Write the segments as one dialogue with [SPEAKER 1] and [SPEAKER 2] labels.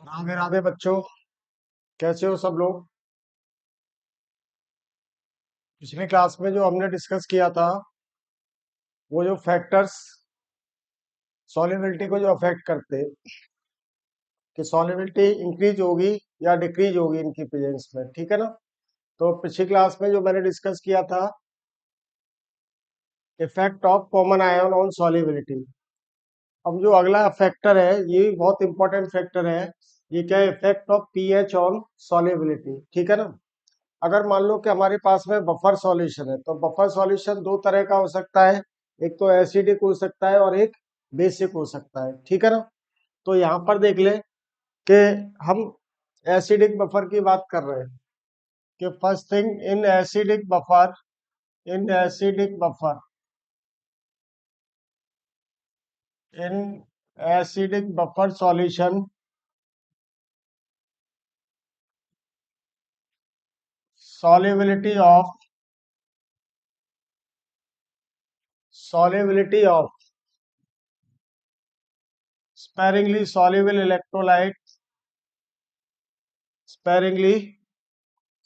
[SPEAKER 1] राधे राधे बच्चों, कैसे हो सब लोग। पिछली क्लास में जो हमने डिस्कस किया था, वो जो फैक्टर्स सॉल्युबिलिटी को जो अफेक्ट करते हैं कि सॉल्युबिलिटी इंक्रीज होगी या डिक्रीज होगी इनकी प्रेजेंस में, ठीक है ना। तो पिछली क्लास में जो मैंने डिस्कस किया था, effect of common ion on solubility. अब जो अगला फैक्टर है, ये भी बहुत इंपॉर्टेंट फैक्टर है। ये क्या है? Effect of pH on solubility, ठीक है ना। अगर मान लो कि हमारे पास में बफर सॉल्यूशन है, तो बफर सॉल्यूशन दो तरह का हो सकता है। एक तो एसिडिक हो सकता है और एक बेसिक हो सकता है, ठीक है ना। तो यहाँ पर देख ले कि हम एसिडिक बफर की बात कर रहे हैं कि first thing, in acidic buffer in acidic buffer solution solubility of solubility of sparingly soluble electrolyte sparingly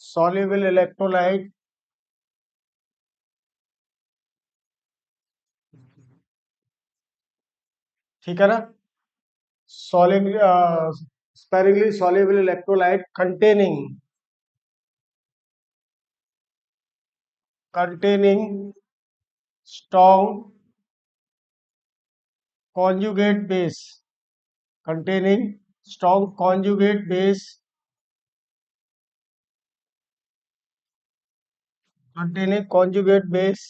[SPEAKER 1] soluble electrolyte ठीक है ना। Solubly, sparingly soluble electrolyte containing strong conjugate base containing strong conjugate base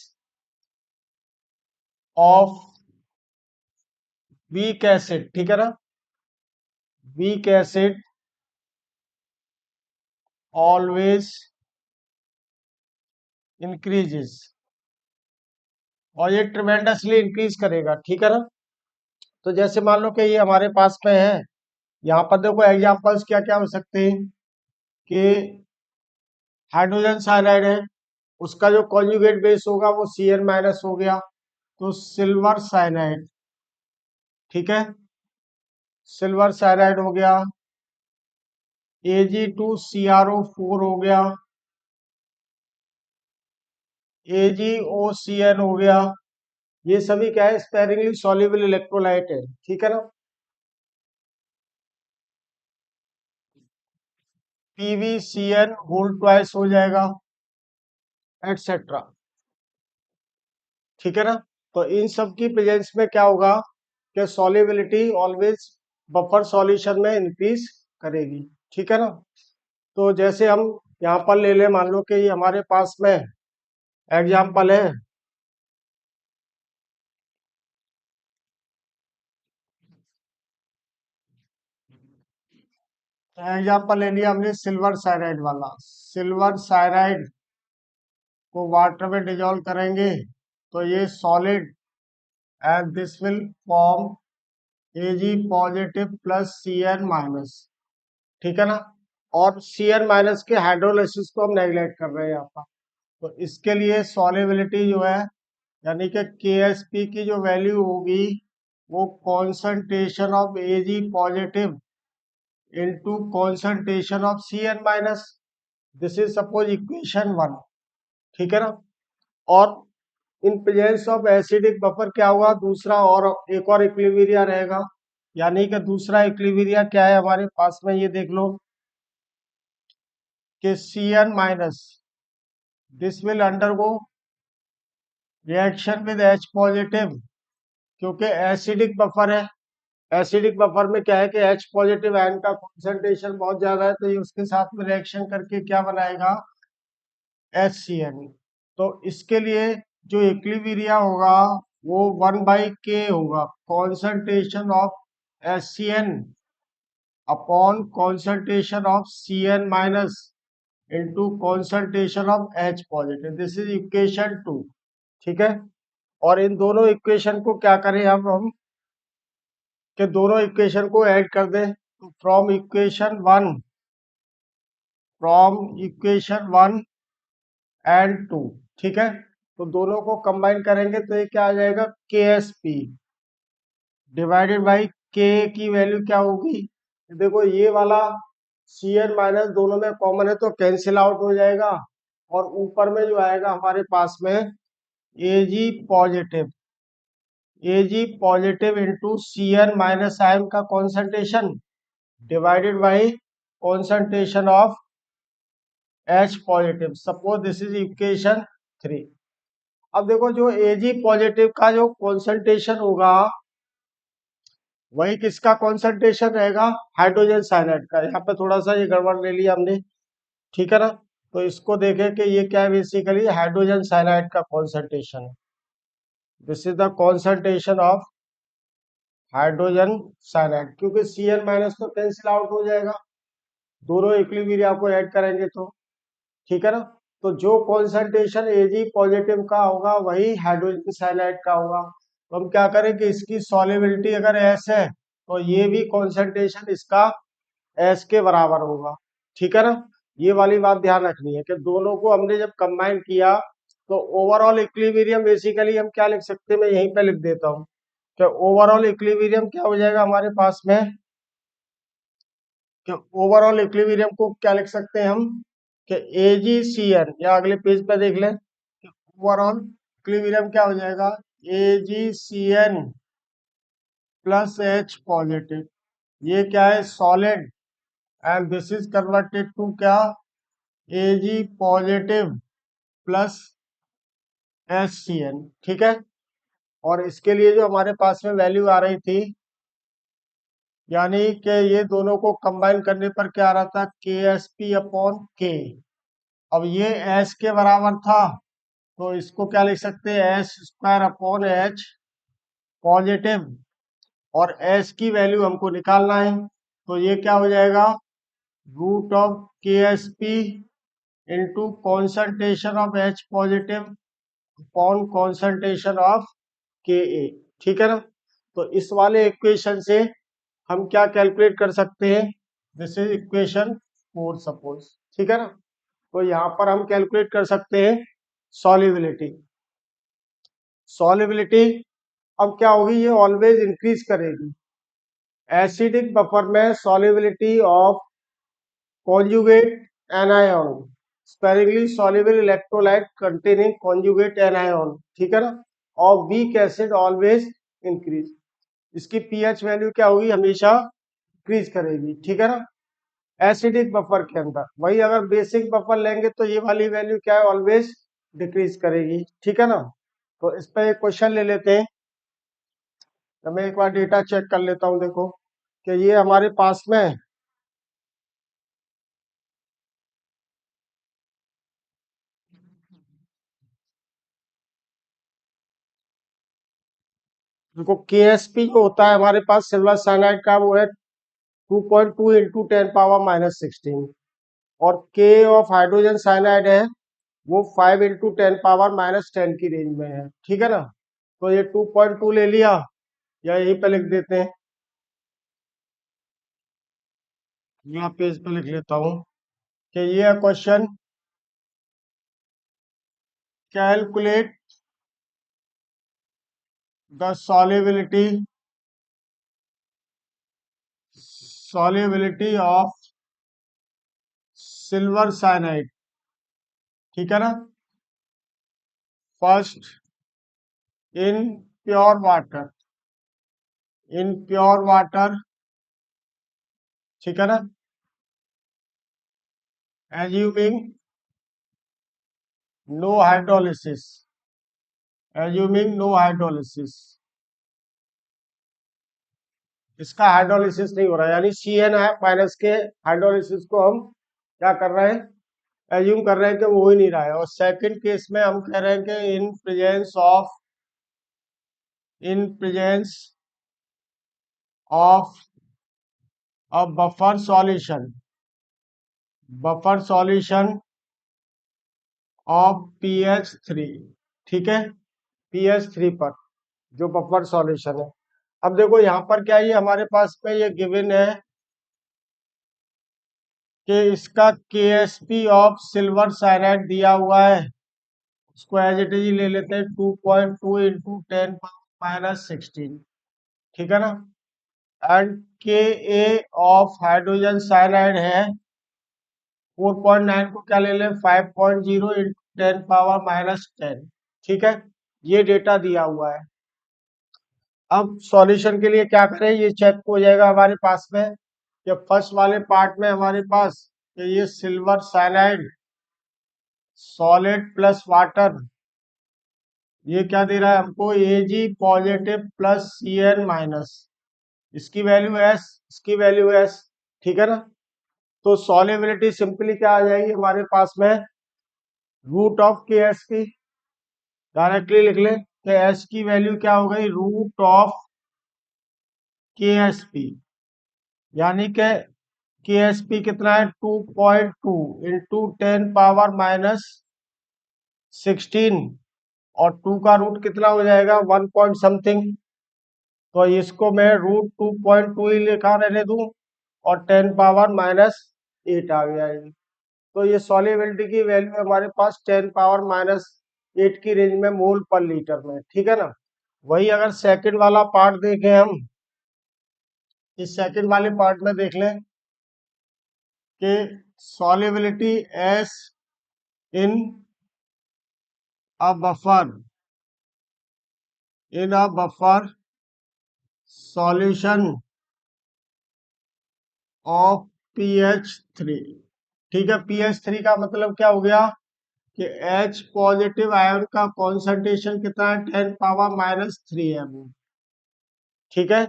[SPEAKER 1] of weak acid, ठीक है ना। weak acid always increases, और ये tremendously increase करेगा, ठीक है ना। तो जैसे मान लो कि ये हमारे पास में है, यहाँ पर देखो एग्जांपल्स क्या क्या हो सकते हैं कि हाइड्रोजन साइनाइड है, उसका जो कॉन्जुगेट बेस होगा वो Cn माइनस हो गया, तो सिल्वर साइनाइड, ठीक है। सिल्वर साइनाइड हो गया, Ag2CrO4 हो गया, AgOCn हो गया। ये सभी क्या है? स्पेरिंगली सॉल्युबल इलेक्ट्रोलाइट है, ठीक है ना। PbCN होल ट्वाइस हो जाएगा, एटसेट्रा, ठीक है ना। तो इन सब की प्रेजेंस में क्या होगा कि सॉल्युबिलिटी ऑलवेज बफर सॉल्यूशन में इंक्रीज करेगी, ठीक है ना। तो जैसे हम यहाँ पर ले ले, मान लो कि ये हमारे पास में एग्जाम्पल है, एग्जाम्पल ले लिया हमने सिल्वर साइनाइड वाला। सिल्वर साइनाइड को वाटर में डिजोल्व करेंगे तो ये solid, and this will form Ag positive plus Cn minus, ठीक है ना। और Cn माइनस के हाइड्रोलाइसिस को हम नेग्लेक्ट कर रहे हैं यहाँ पर। तो इसके लिए सॉल्युबिलिटी जो है, यानी कि Ksp की जो वैल्यू होगी वो concentration of Ag positive into concentration of Cn minus, this is suppose equation 1, ठीक है ना। और in presence of acidic buffer क्या हुआ, दूसरा और एक और इक्विलिब्रिया रहेगा। यानी कि दूसरा इक्विलिब्रिया क्या है हमारे पास में, ये देख लो कि Cn minus this will undergo reaction with H positive, क्योंकि एसिडिक बफर है। एसिडिक बफर में क्या है कि H पॉजिटिव आयन का कॉन्सेंट्रेशन बहुत ज्यादा है, तो ये उसके साथ में रिएक्शन करके क्या बनाएगा, HCN। तो इसके लिए जो इक्विलिब्रिया होगा वो 1/K होगा, concentration of HCN upon concentration of Cn minus into concentration of H positive, this is equation 2, ठीक है। और इन दोनों इक्वेशन को क्या करें हम कि दोनों इक्वेशन को ऐड कर दें, तो फ्रॉम इक्वेशन 1 एंड 2, ठीक है। तो दोनों को कंबाइन करेंगे तो ये क्या आ जाएगा, Ksp डिवाइडेड बाई K की वैल्यू क्या होगी, देखो ये वाला Cn माइनस दोनों में कॉमन है तो कैंसिल आउट हो जाएगा, और ऊपर में जो आएगा हमारे पास में positive Ag positive into Cn minus ion का concentration divided by concentration of H positive. Suppose this is equation 3। अब देखो जो Ag पॉजिटिव का जो कॉन्सेंट्रेशन होगा वही किसका कॉन्सेंट्रेशन रहेगा, हाइड्रोजन साइनाइड का। यहाँ पे थोड़ा सा ये गड़बड़ ले लिया हमने, ठीक है ना। तो इसको देखें कि ये क्या है, बेसिकली हाइड्रोजन साइनाइड का कॉन्सेंट्रेशन है। This is the concentration of hydrogen cyanide, क्योंकि Cn माइनस तो कैंसिल आउट हो जाएगा, दोनों इक्विलिब्रियम को ऐड करेंगे तो, ठीक है ना। तो जो कॉन्सेंट्रेशन Ag पॉजिटिव का होगा वही हाइड्रोजन साइनाइड का होगा। तो हम क्या करें कि इसकी सॉल्युबिलिटी अगर S है तो ये भी कॉन्सेंट्रेशन इसका S के बराबर होगा, ठीक है ना। ये वाली बात ध्यान रखनी है कि दोनों को हमने जब कंबाइन किया तो ओवरऑल इक्विलिब्रियम बेसिकली हम क्या लिख सकते हैं, मैं यहीं पे लिख देता हूँ कि ओवरऑल इक्विलिब्रियम क्या हो जाएगा हमारे पास में, कि ओवरऑल इक्विलिब्रियम को क्या लिख सकते हैं हम कि AgCN, या अगले पेज पे देख लें कि ओवरऑल इक्विलिब्रियम क्या हो जाएगा, AgCN प्लस H पॉजिटिव। ये क्या है, solid, and this is converted to क्या, Ag पॉजिटिव प्लस HCN, ठीक है। और इसके लिए जो हमारे पास में वैल्यू आ रही थी, यानी कि ये दोनों को कंबाइन करने पर क्या आ रहा था, KSP/K। अब ये S के बराबर था तो इसको क्या लिख सकते हैं, S² H पॉजिटिव, और S की वैल्यू हमको निकालना है तो ये क्या हो जाएगा, root of KSP into concentration of H positive upon concentration of Ka, ठीक है ना। तो इस वाले इक्वेशन से हम क्या कैलकुलेट कर सकते हैं, दिस इज इक्वेशन 4 सपोज, ठीक है ना। तो यहाँ पर हम कैलकुलेट कर सकते हैं सॉल्युबिलिटी। सॉल्युबिलिटी अब क्या होगी, ये ऑलवेज इंक्रीज करेगी। एसिडिक बफर में solubility of conjugate anion, spherically soluble electrolyte containing conjugate anion, ठीक है ना, और वीक एसिड ऑलवेज इंक्रीज। इसकी पीएच वैल्यू क्या होगी, हमेशा इंक्रीज करेगी, ठीक है ना। एसिडिक बफर के अंदर वही, अगर बेसिक बफर लेंगे तो ये वाली वैल्यू क्या है, ऑलवेज डिक्रीज करेगी, ठीक है ना। तो इस पर एक क्वेश्चन ले लेते हैं, तो मैं एक बार डेटा चेक कर लेता हूं। देखो कि ये हमारे पास में देखो KSP जो होता है हमारे पास सिल्वर साइनाइड का, वो है 2.2 इंटू 10⁻−16, और K ऑफ हाइड्रोजन साइनाइड है वो 5 इंटू 10⁻−10 की रेंज में है, ठीक है ना। तो ये 2.2 ले लिया, या यहीं पे लिख देते हैं, यहाँ पेज पे लिख लेता हूँ कि ये है question, calculate the solubility of silver cyanide, ठीक है ना, फर्स्ट इन प्योर वाटर, ठीक है ना, एज्यूमिंग नो हाइड्रोलिसिस, इसका हाइड्रोलिसिस नहीं हो रहा है, यानी CN है माइनस के हाइड्रोलिसिस को हम क्या कर रहे हैं, एज्यूम कर रहे हैं कि वो हो ही नहीं रहा है। और सेकंड केस में हम कह रहे हैं कि in presence of a buffer solution of pH 3, ठीक है, pH 3 पर जो बफर सॉल्यूशन है। अब देखो यहाँ पर क्या है, ये हमारे पास में ये गिवन है कि इसका KSP ऑफ सिल्वर साइनाइड दिया हुआ है, उसको एज इट इज ले लेते हैं 2.2 इंटू 10⁻16, ठीक है ना। एंड के ए ऑफ हाइड्रोजन साइनाइड है 4.9 को क्या ले लें 5.0 इंटू 10⁻⁻10। ठीक है, ये डेटा दिया हुआ है। अब सॉल्यूशन के लिए क्या करें, ये चेक हो जाएगा हमारे पास में कि फर्स्ट वाले पार्ट में हमारे पास ये silver cyanide solid plus water, ये क्या दे रहा है हमको Ag positive plus Cn minus, इसकी वैल्यू एस, इसकी वैल्यू एस। ठीक है ना, तो सॉल्युबिलिटी सिंपली क्या आ जाएगी हमारे पास में रूट ऑफ के एस की, डायरेक्टली लिख लें कि एस की वैल्यू क्या हो गई रूट ऑफ के एस पी, यानी कि के एस पी कितना है 2.2 इंटू 10⁻⁻16 और 2 का रूट कितना हो जाएगा 1 पॉइंट समथिंग, तो इसको मैं रूट 2.2 ही लिखा रहने दूं और 10⁻⁻8 आ गया है। तो ये सॉल्युबिलिटी की वैल्यू हमारे पास 10⁻⁸ की रेंज में मोल पर लीटर में। ठीक है ना, वही अगर सेकंड वाला पार्ट देखें हम, इस सेकंड वाले पार्ट में देख लें कि solubility S in a buffer solution of pH3। ठीक है, pH3 का मतलब क्या हो गया कि H पॉजिटिव आयन का कॉन्सेंट्रेशन कितना है 10⁻⁻3 mol। ठीक है,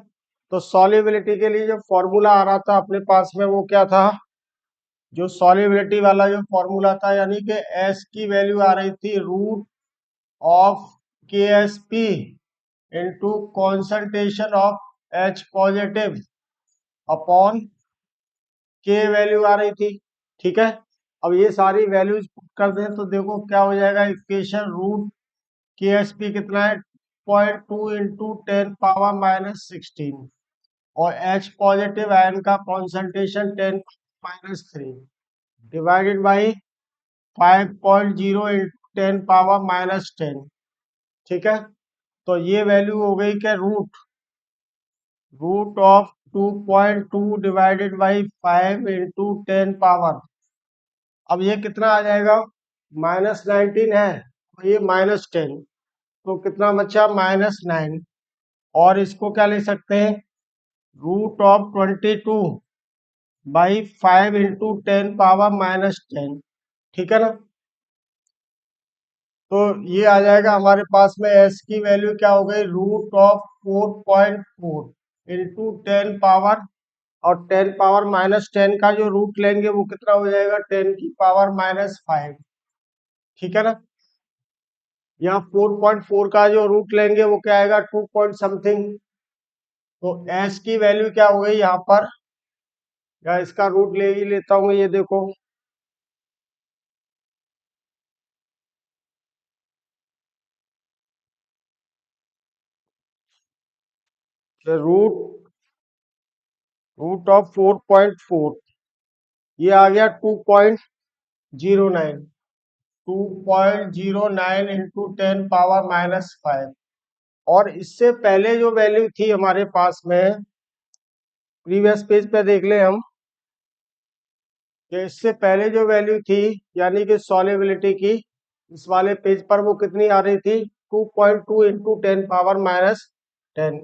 [SPEAKER 1] तो सॉल्युबिलिटी के लिए जो फॉर्मूला आ रहा था अपने पास में वो क्या था, जो सॉल्युबिलिटी वाला जो फॉर्मूला था, यानी कि S की वैल्यू आ रही थी रूट ऑफ के S P into concentration of H positive upon के वैल्यू आ रही थी। ठीक है, अब ये सारी वैल्यूज पुट कर दें तो देखो क्या हो जाएगा equation, root K S P कितना है 0.2 इंटू 10⁻⁻16 और H पॉजिटिव आयन का कॉन्सेंट्रेशन 10⁻³ डिवाइडेड बाई 5.0 इंटू 10⁻⁻10। ठीक है, तो ये वैल्यू हो गई क्या root of 2.2 divided by 5 into 10 power, अब ये कितना आ जाएगा -19 है, तो ये -10, तो कितना बचा -9, और इसको क्या ले सकते हैं रूट ऑफ 22 बाई 5 इंटू 10⁻⁻10। ठीक है ना, तो ये आ जाएगा हमारे पास में एस की वैल्यू क्या हो गई रूट ऑफ 4.4 इंटू 10 पावर, और 10⁻⁻10 का जो रूट लेंगे वो कितना हो जाएगा 10⁻⁻5। ठीक है ना, यहाँ 4.4 का जो रूट लेंगे वो क्या आएगा 2 पॉइंट समथिंग, तो एस की वैल्यू क्या हो गई यहाँ पर, या इसका रूट ले ही लेता हूँ, ये देखो रूट ऑफ 4.4 ये आ गया 2.09, 2.09 इंटू 10⁻⁻5। और इससे पहले जो वैल्यू थी हमारे पास में प्रीवियस पेज पे देख ले हम कि इससे पहले जो वैल्यू थी यानी कि सॉल्युबिलिटी की, इस वाले पेज पर वो कितनी आ रही थी 2.2 इंटू 10⁻⁻10,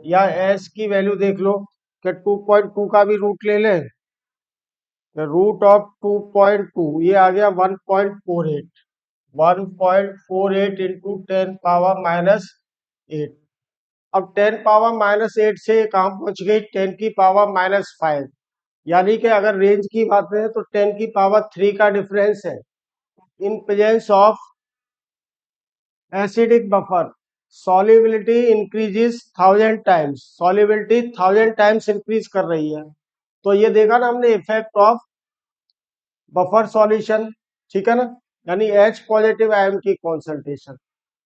[SPEAKER 1] या एस की वैल्यू देख लो कि 2.2 का भी रूट ले लें, रूट ऑफ 2.2 ये आ गया 1.48, 1.48 इंटू 10⁻⁻8। अब 10⁻⁻8 से कहाँ पहुंच गई 10⁻⁻5, यानी कि अगर रेंज की बात करें तो 10⁻3 का डिफरेंस है। In presence of acidic buffer solubility increases 1000 times, solubility 1000 times increase कर रही है। तो ये देखा ना हमने इफेक्ट ऑफ बफर सॉल्यूशन। ठीक है ना, यानी H पॉजिटिव आयन की कॉन्सेंट्रेशन,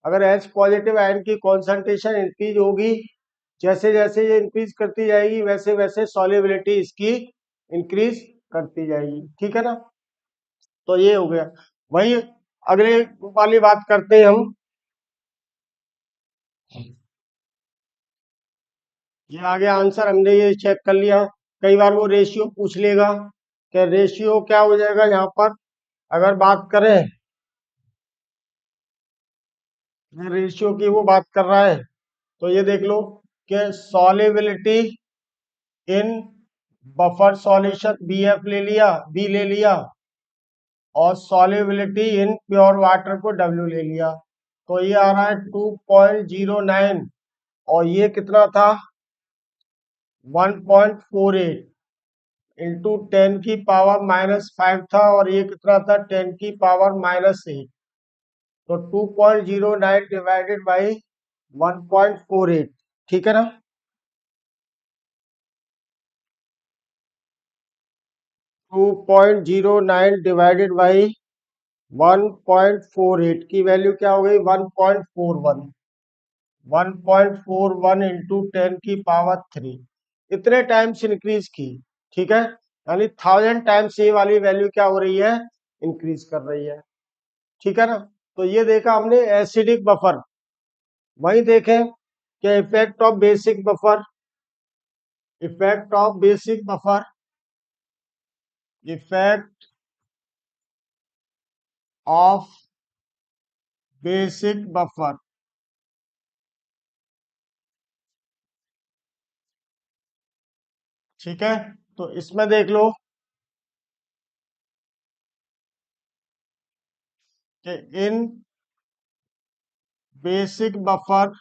[SPEAKER 1] अगर H पॉजिटिव आयन की कॉन्सेंट्रेशन इंक्रीज होगी, जैसे जैसे ये इंक्रीज करती जाएगी वैसे वैसे सॉल्युबिलिटी इसकी इंक्रीज करती जाएगी। ठीक है ना, तो ये हो गया। वही अगले वाली बात करते हैं हम ये आ गया आंसर, हमने ये चेक कर लिया। कई बार वो रेशियो पूछ लेगा कि रेशियो क्या हो जाएगा यहाँ पर। अगर बात करें रेशियो की, वो बात कर रहा है, तो ये देख लो कि सॉल्युबिलिटी इन बफर सॉल्यूशन बी एफ ले लिया, बी ले लिया, और सॉल्युबिलिटी इन प्योर वाटर को डब्ल्यू ले लिया। तो ये आ रहा है 2.09, और ये कितना था 1.48 इंटू 10⁻⁻5 था, और ये कितना था 10⁻⁻8। तो 2.09 डिवाइडेड बाई 1.48, ठीक है ना। 2.09 डिवाइडेड बाई 1.48 की वैल्यू क्या हो गई 1.41। 1.41 इंटू 10⁻3 इतने टाइम्स इंक्रीज की, ठीक है। यानी 1000 टाइम्स ये वाली वैल्यू क्या हो रही है, इंक्रीज कर रही है, ठीक है ना। तो ये देखा हमने एसिडिक बफर। वही देखें कि effect of basic buffer, effect of basic buffer, effect of basic buffer, ठीक है। तो इसमें देख लो कि इन basic buffer,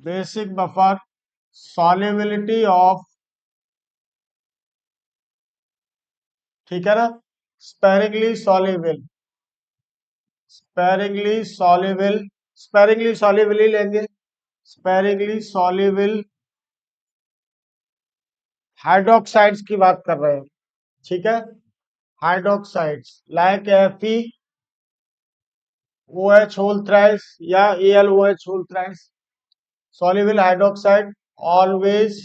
[SPEAKER 1] basic buffer solubility of, ठीक है ना, sparingly soluble, sparingly soluble, sparingly soluble ही लेंगे, स्पेरिंगली सॉल्युबल हाइड्रोक्साइड्स की बात कर रहे हैं, ठीक है। Hydroxides like Fe OH whole thrice या AlOH whole thrice, soluble hydroxide always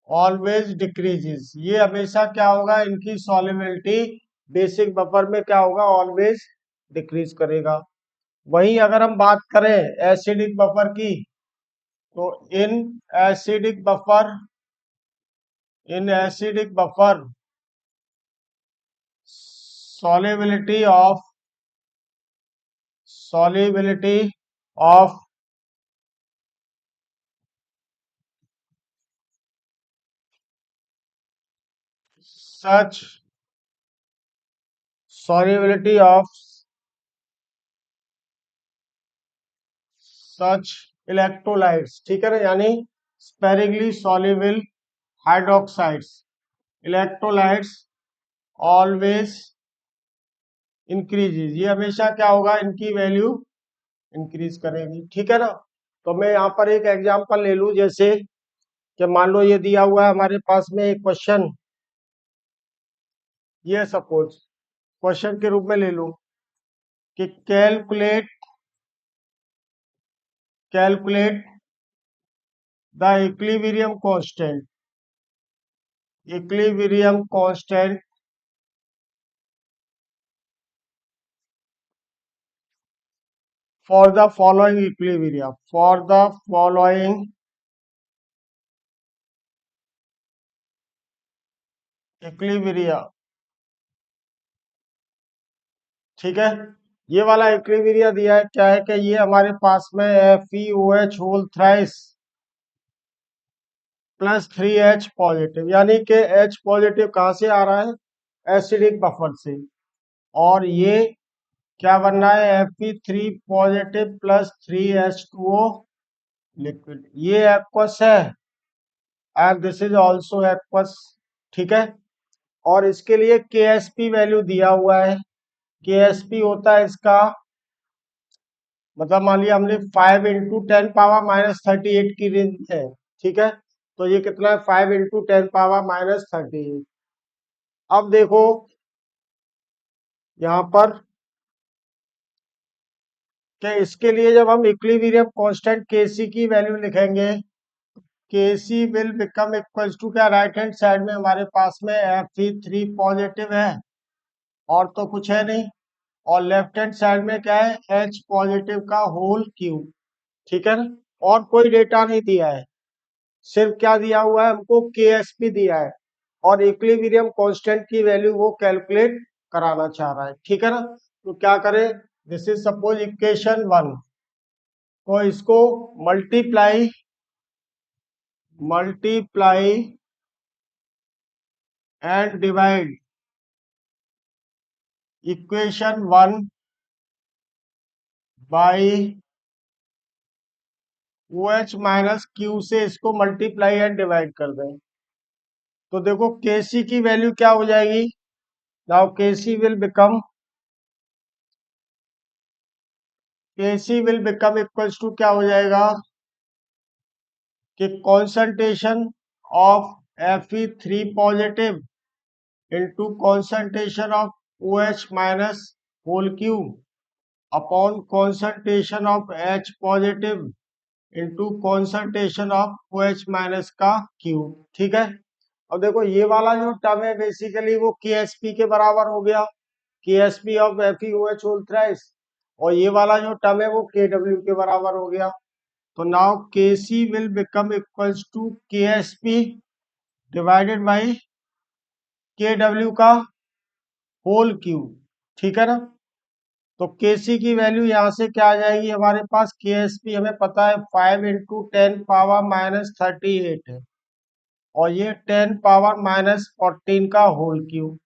[SPEAKER 1] always decreases. ये हमेशा क्या होगा, इनकी सॉल्युबिलिटी बेसिक बफर में क्या होगा, ऑलवेज डिक्रीज करेगा। वहीं अगर हम बात करें एसिडिक बफर की, तो in acidic buffer, in acidic buffer solubility of, solubility of such, solubility of such electrolytes, ठीक है ना, यानी sparingly soluble hydroxides, electrolytes always increases। ये हमेशा क्या होगा, इनकी वैल्यू इंक्रीज करेगी, ठीक है ना। तो मैं यहाँ पर एक एग्जांपल ले लूं, जैसे कि मान लो ये दिया हुआ है हमारे पास में एक क्वेश्चन, ये सपोज क्वेश्चन के रूप में ले लूं कि calculate, calculate the equilibrium constant, equilibrium constant for the following equilibria, for the following equilibria, ठीक है। ये वाला इक्विलिब्रिया दिया है, क्या है कि ये हमारे पास में FeOH whole thrice plus 3H positive, यानी कि H पॉजिटिव कहाँ से आ रहा है, एसिडिक बफर से, और ये क्या बन रहा है Fe3 positive plus 3H2O liquid, ये एक्वस है and this is also aqueous, ठीक है। और इसके लिए KSP वैल्यू दिया हुआ है, KSP होता है इसका, मतलब मान लिया हमने 5 × 10⁻−38 की रेंज है, ठीक है। तो ये कितना है 5 × 10⁻−38। अब देखो यहाँ पर कि इसके लिए जब हम इक्विलिब्रियम कांस्टेंट Kc की वैल्यू लिखेंगे, Kc will become equals to क्या, राइट हैंड साइड में हमारे पास में Fe3 पॉजिटिव है और तो कुछ है नहीं, और लेफ्ट हैंड साइड में क्या है, H पॉजिटिव का होल क्यूब, ठीक है ना। और कोई डेटा नहीं दिया है, सिर्फ क्या दिया हुआ है हमको, KSP दिया है और इक्विलिब्रियम कांस्टेंट की वैल्यू वो कैलकुलेट कराना चाह रहा है, ठीक है ना। तो क्या करें, दिस इज सपोज इक्वेशन 1, तो इसको multiply multiply and divide equation 1 by OH minus Q से इसको मल्टीप्लाई एंड डिवाइड कर दें। तो देखो KC की वैल्यू क्या हो जाएगी, now KC will become equals to क्या हो जाएगा कि concentration of Fe3 positive into concentration of OH minus whole cube upon concentration of H positive into concentration of OH minus का क्यूब, ठीक है। अब देखो ये वाला जो टर्म है बेसिकली वो KSP के बराबर हो गया, KSP of FeOH whole thrice, और ये वाला जो टर्म है वो KW के बराबर हो गया। तो now KC will become equals to KSP divided by KW का होल क्यूब, ठीक है ना। तो KC की वैल्यू यहाँ से क्या आ जाएगी हमारे पास, KSP हमें पता है 5 इंटू 10⁻−38 है और ये 10⁻−14 का होल क्यूब,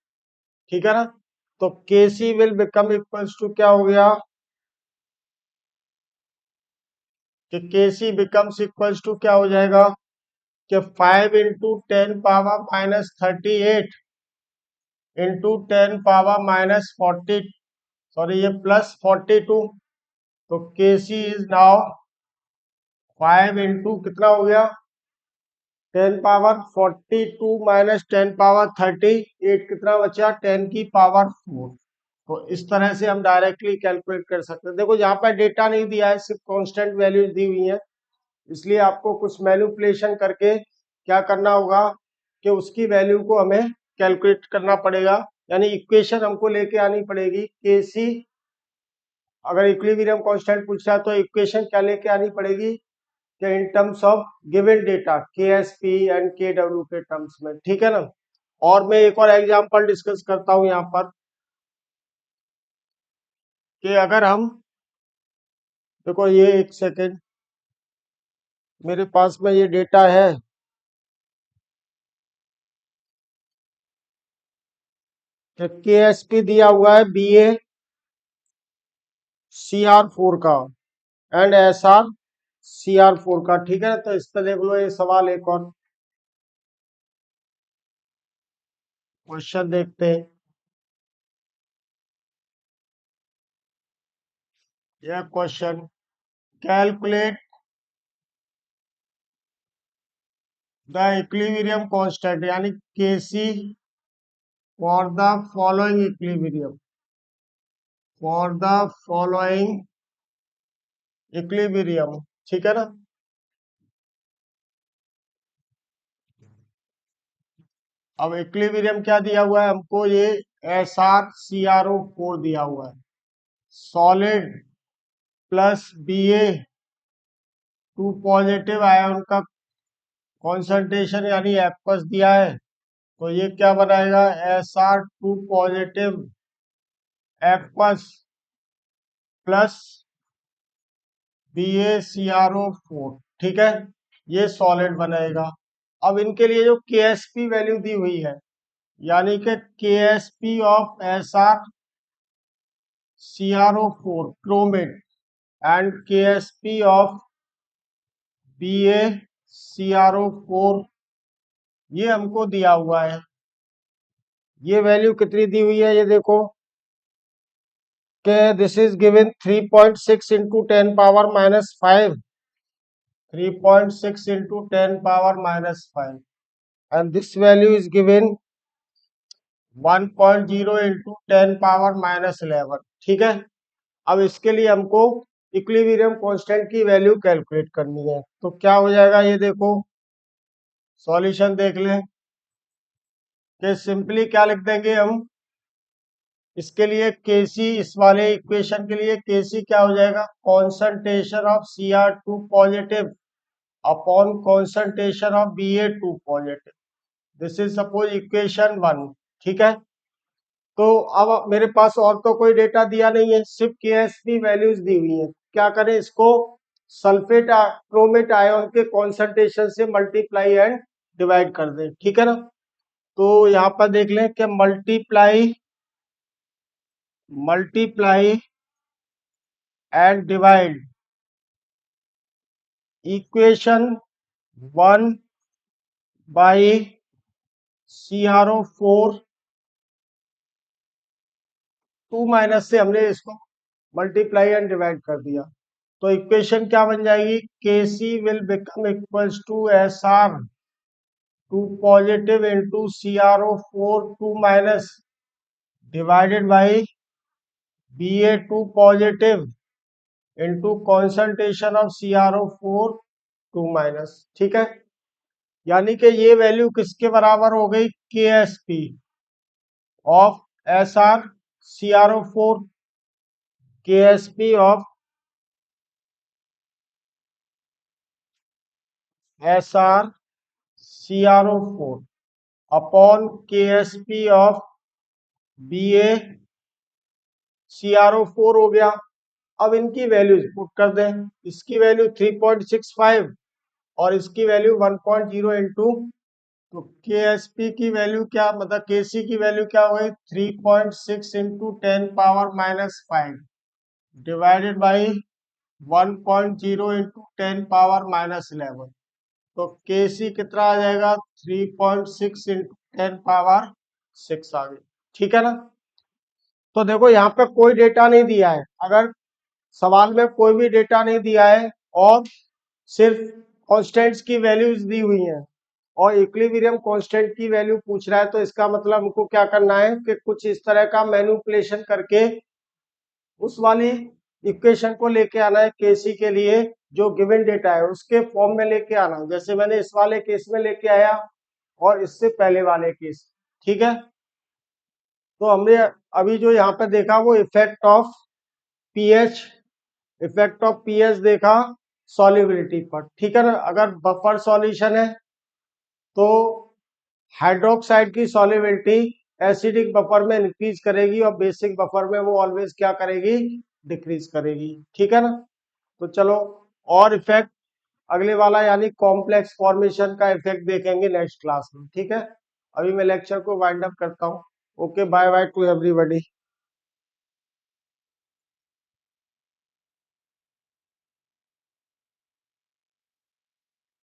[SPEAKER 1] ठीक है ना। तो KC will become equals to क्या हो गया कि KC बिकम्स इक्वल्स टू क्या हो जाएगा कि 5 इंटू 10⁻−38 इंटू 10⁻−40, सॉरी ये +42। तो KC इज नाउ 5 इंटू कितना हो गया 10⁻42 माइनस 10⁻38, कितना बचा 10⁴। तो इस तरह से हम डायरेक्टली कैलकुलेट कर सकते हैं। देखो यहाँ पर डेटा नहीं दिया है, सिर्फ कांस्टेंट वैल्यूज दी हुई है, इसलिए आपको कुछ मैनिपुलेशन करके क्या करना होगा कि उसकी वैल्यू को हमें कैलकुलेट करना पड़ेगा, यानी इक्वेशन हमको लेके आनी पड़ेगी। KC अगर इक्विलिब्रियम कांस्टेंट पूछ रहा है तो इक्वेशन क्या लेके आनी पड़ेगी कि in terms of given data KSP and KW के टर्म्स में, ठीक है ना। और मैं एक और एग्जांपल डिस्कस करता हूं यहाँ पर कि अगर हम देखो ये एक सेकेंड, मेरे पास में ये डेटा है, KSP दिया हुआ है BaCr4 का एंड SrCr4 का, ठीक है। तो इस पर देख लो ये सवाल, एक और क्वेश्चन देखते हैं। यह question, calculate the equilibrium constant यानी KC for the following equilibrium, for the following equilibrium, ठीक है ना। अब इक्विलिब्रियम क्या दिया हुआ है हमको, ये SrCrO4 दिया हुआ है, solid plus Ba2 positive ion का कॉन्सेंट्रेशन यानी एक्वस दिया है, तो ये क्या बनाएगा Sr2 positive aqueous plus BaCrO4, ठीक है, ये सॉलिड बनेगा। अब इनके लिए जो KSP वैल्यू दी हुई है, यानी कि KSP of SrCrO4 chromate and KSP of BaCrO4 ये हमको दिया हुआ है। ये वैल्यू कितनी दी हुई है, ये देखो कि this is given 3.6 into 10⁻−5, 3.6 into 10⁻−5 and this value is given 1.0 into 10⁻−11, ठीक है। अब इसके लिए हमको इक्विलिब्रियम कांस्टेंट की वैल्यू कैलकुलेट करनी है, तो क्या हो जाएगा ये देखो, सॉल्यूशन देख लें कि सिंपली क्या लिख देंगे हम इसके लिए केसी, इस वाले इक्वेशन के लिए केसी क्या हो जाएगा, concentration of Cr2 positive upon concentration of Ba2 positive. This is suppose equation 1। ठीक है, तो अब मेरे पास और तो कोई डेटा दिया नहीं है, सिर्फ केएसपी वैल्यूज दी हुई है। क्या करें, इसको सल्फेट क्रोमेट आयन के कॉन्सेंट्रेशन से मल्टीप्लाई एंड डिवाइड कर दें। ठीक है ना, तो यहाँ पर देख लें कि multiply and divide equation 1 by CrO4 2 minus से हमने इसको मल्टीप्लाई एंड डिवाइड कर दिया, तो इक्वेशन क्या बन जाएगी, Kc will become equals to Sr 2 positive into CrO4 2 minus divided by Ba2 positive into concentration of CrO4 2 minus. ठीक है, यानी कि ये वैल्यू किसके बराबर हो गई, KsP of Sr CrO4, KsP of Sr CrO4 upon KsP of Ba CrO4 हो गया। अब इनकी वैल्यूज पुट कर दें, इसकी वैल्यू 3.65 और इसकी वैल्यू 1.0 इंटू, तो KsP की वैल्यू क्या, मतलब Kc की वैल्यू क्या हो गई, 3.6 into 10 power minus 5 divided by 1.0 into 10 power minus 11, तो Kc कितना आ जाएगा, 3.6 इंटू 10 पावर 6 आ गई। ठीक है ना, तो देखो यहाँ पे कोई डेटा नहीं दिया है, अगर सवाल में कोई भी डेटा नहीं दिया है और सिर्फ कांस्टेंट्स की वैल्यूज दी हुई हैं और इक्विलिब्रियम कांस्टेंट की वैल्यू पूछ रहा है, तो इसका मतलब हमको क्या करना है कि कुछ इस तरह का मैनिपुलेशन करके उस वाली इक्वेशन को लेके आना है केसी के लिए, जो गिवन डेटा है उसके फॉर्म में लेके आना है, जैसे मैंने इस वाले केस में लेके आया और इससे पहले वाले केस। ठीक है, तो हमने अभी जो यहाँ पे देखा वो पीएच इफेक्ट ऑफ पीएच देखा सॉल्युबिलिटी पर। ठीक है ना, अगर बफर सॉल्यूशन है तो हाइड्रोक्साइड की सॉल्युबिलिटी एसिडिक बफर में इंक्रीज करेगी और बेसिक बफर में वो ऑलवेज क्या करेगी, डिक्रीज करेगी। ठीक है ना, तो चलो और इफेक्ट अगले वाला यानी कॉम्प्लेक्स फॉर्मेशन का इफेक्ट देखेंगे नेक्स्ट क्लास में। ठीक है, अभी मैं लेक्चर को वाइंड अप करता हूँ। Okay, bye bye to everybody.